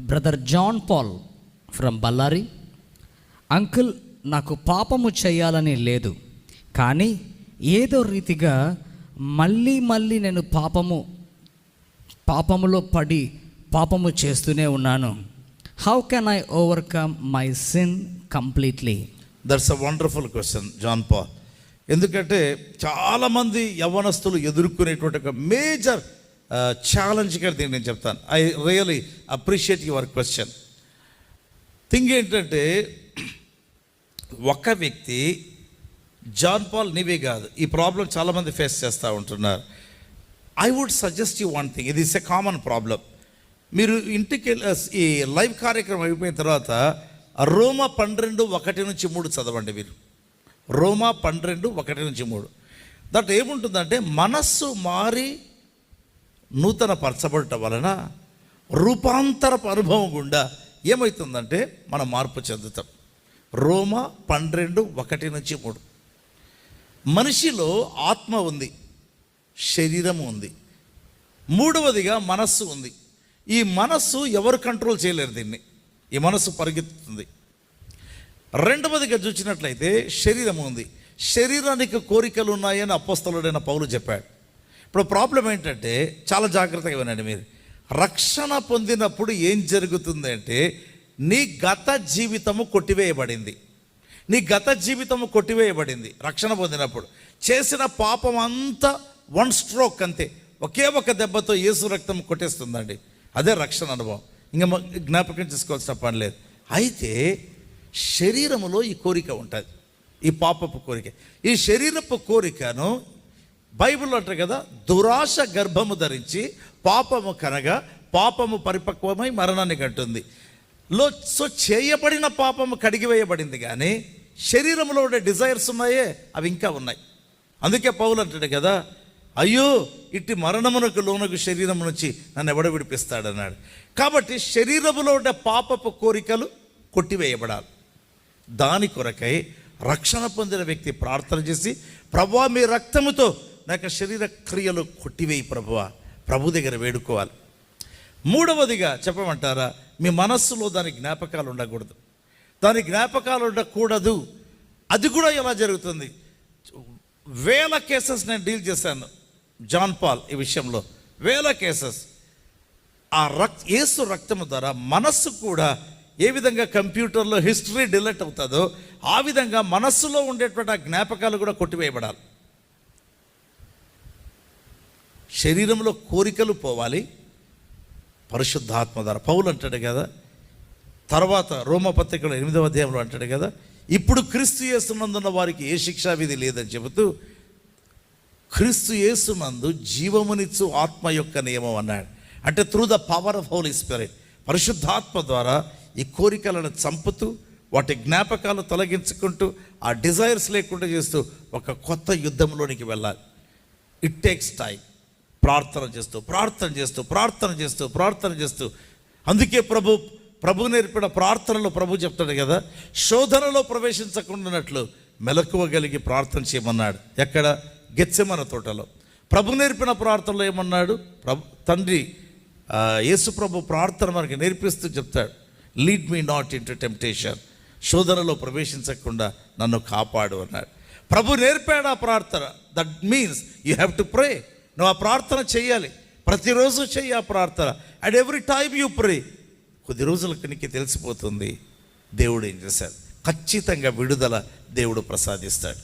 Brother John Paul from Ballari. Uncle, నాకు పాపము చేయాలని లేదు, కానీ ఏదో రీతిగా మళ్ళీ నేను పాపములో పడి పాపము చేస్తూనే ఉన్నాను. How can I overcome my sin completely? That's a wonderful question John Paul. ఎందుకంటే చాలామంది యవ్వనస్తులు ఎదుర్కొనేటువంటి ఒక మేజర్ ఛాలెంజ్గా దీన్ని నేను చెప్తాను. I really appreciate your question. Thing ఏంటంటే, ఒక వ్యక్తి జాన్ పాల్ నీవే కాదు, ఈ ప్రాబ్లం చాలామంది ఫేస్ చేస్తూ ఉంటున్నారు. I would suggest you one thing, ఇది ఇస్ ఎ కామన్ ప్రాబ్లం. మీరు ఇంటికి ఈ లైవ్ కార్యక్రమం అయిపోయిన తర్వాత రోమా 12:1-3 చదవండి. మీరు రోమా 12:1-3. దట్ ఏముంటుందంటే, మనస్సు మారి నూతన పరచబడటం వలన రూపాంతరపు అనుభవం గుండా ఏమవుతుందంటే మనం మార్పు చెందుతాం. రోమా 12:1-3. మనిషిలో ఆత్మ ఉంది, శరీరము ఉంది, మూడవదిగా మనస్సు ఉంది. ఈ మనస్సు ఎవరు కంట్రోల్ చేయలేరు, దీన్ని ఈ మనస్సు పరిగెత్తుతుంది. రెండవదిగా చూసినట్లయితే శరీరము ఉంది, శరీరానికి కోరికలు ఉన్నాయని అపోస్తలుడైన పౌలు చెప్పాడు. ఇప్పుడు ప్రాబ్లం ఏంటంటే, చాలా జాగ్రత్తగా వినండి మీరు. రక్షణ పొందినప్పుడు ఏం జరుగుతుంది అంటే, నీ గత జీవితము కొట్టివేయబడింది. నీ గత జీవితము కొట్టివేయబడింది. రక్షణ పొందినప్పుడు చేసిన పాపం అంతా వన్ స్ట్రోక్, అంతే, ఒకే ఒక దెబ్బతో యేసు రక్తం కొట్టేస్తుందండి. అదే రక్షణ అనుభవం. ఇంకా జ్ఞాపకం చేసుకోవాల్సిన పని లేదు. అయితే శరీరములో ఈ కోరిక ఉంటుంది, ఈ పాపపు కోరిక. ఈ శరీరపు కోరికను బైబిల్ అంటారు కదా, దురాశ గర్భము ధరించి పాపము కనగా పాపము పరిపక్వమై మరణాన్ని కంటుంది. సో చేయబడిన పాపము కడిగివేయబడింది, కానీ శరీరంలో ఉండే డిజైర్స్ ఉన్నాయే, అవి ఇంకా ఉన్నాయి. అందుకే పౌలు అంటాడు కదా, అయ్యో ఇట్టి మరణమునకు లోనకు శరీరం నుంచి నన్ను ఎవడ విడిపిస్తాడన్నాడు. కాబట్టి శరీరములో ఉండే పాపపు కోరికలు కొట్టివేయబడాలి. దాని కొరకై రక్షణ పొందిన వ్యక్తి ప్రార్థన చేసి, ప్రభువా మీ రక్తముతో నా యొక్క శరీర క్రియలు కొట్టివేయి ప్రభువా, ప్రభు దగ్గర వేడుకోవాలి. మూడవదిగా చెప్పమంటారా, మీ మనస్సులో దాని జ్ఞాపకాలు ఉండకూడదు. దాని జ్ఞాపకాలు ఉండకూడదు. అది కూడా ఎలా జరుగుతుంది? వేల కేసెస్ నేను డీల్ చేశాను జాన్ పాల్ ఈ విషయంలో, వేల కేసెస్. ఆ యేసు రక్తము ద్వారా మనస్సు కూడా ఏ విధంగా కంప్యూటర్లో హిస్టరీ డిలీట్ అవుతుందో, ఆ విధంగా మనస్సులో ఉండేటువంటి ఆ జ్ఞాపకాలు కూడా కొట్టివేయబడాలి. శరీరంలో కోరికలు పోవాలి పరిశుద్ధాత్మ ద్వారా. పౌలు అంటాడు కదా, తర్వాత రోమపత్రికలో 8వ అధ్యాయంలో అంటాడు కదా, ఇప్పుడు క్రీస్తు యేసునందున్న వారికి ఏ శిక్షా విధి లేదని చెబుతూ, క్రీస్తు యేసునందు జీవమునిచ్చు ఆత్మ యొక్క నియమం అన్నాడు. అంటే through the power of Holy Spirit, పరిశుద్ధాత్మ ద్వారా ఈ కోరికలను చంపుతూ, వాటి జ్ఞాపకాలు తొలగించుకుంటూ, ఆ డిజైర్స్ లేకుండా చేస్తూ ఒక కొత్త యుద్ధంలోనికి వెళ్ళాలి. It takes time. ప్రార్థన చేస్తూ. అందుకే ప్రభు నేర్పిన ప్రార్థనలో ప్రభు చెప్తాడు కదా, శోధనలో ప్రవేశించకుండానట్లు మెలకువ కలిగి ప్రార్థన చేయమన్నాడు. ఎక్కడ? గెత్సెమన తోటలో. ప్రభు నేర్పిన ప్రార్థనలో ఏమన్నాడు? తండ్రి యేసు ప్రభు ప్రార్థన మనకి నేర్పిస్తూ చెప్తాడు, lead me naught into temptation, శోధనలో ప్రవేశించకుండా నన్ను కాపాడు అన్నాడు. ప్రభు నేర్పాడు ఆ ప్రార్థన. That means you have to pray. నువ్వు ఆ ప్రార్థన చేయాలి, ప్రతిరోజు చెయ్యి ఆ ప్రార్థన. And every time you pray. కొద్ది రోజులకు నీకు తెలిసిపోతుంది దేవుడు ఏం చేశాడు. ఖచ్చితంగా విడుదల దేవుడు ప్రసాదిస్తాడు.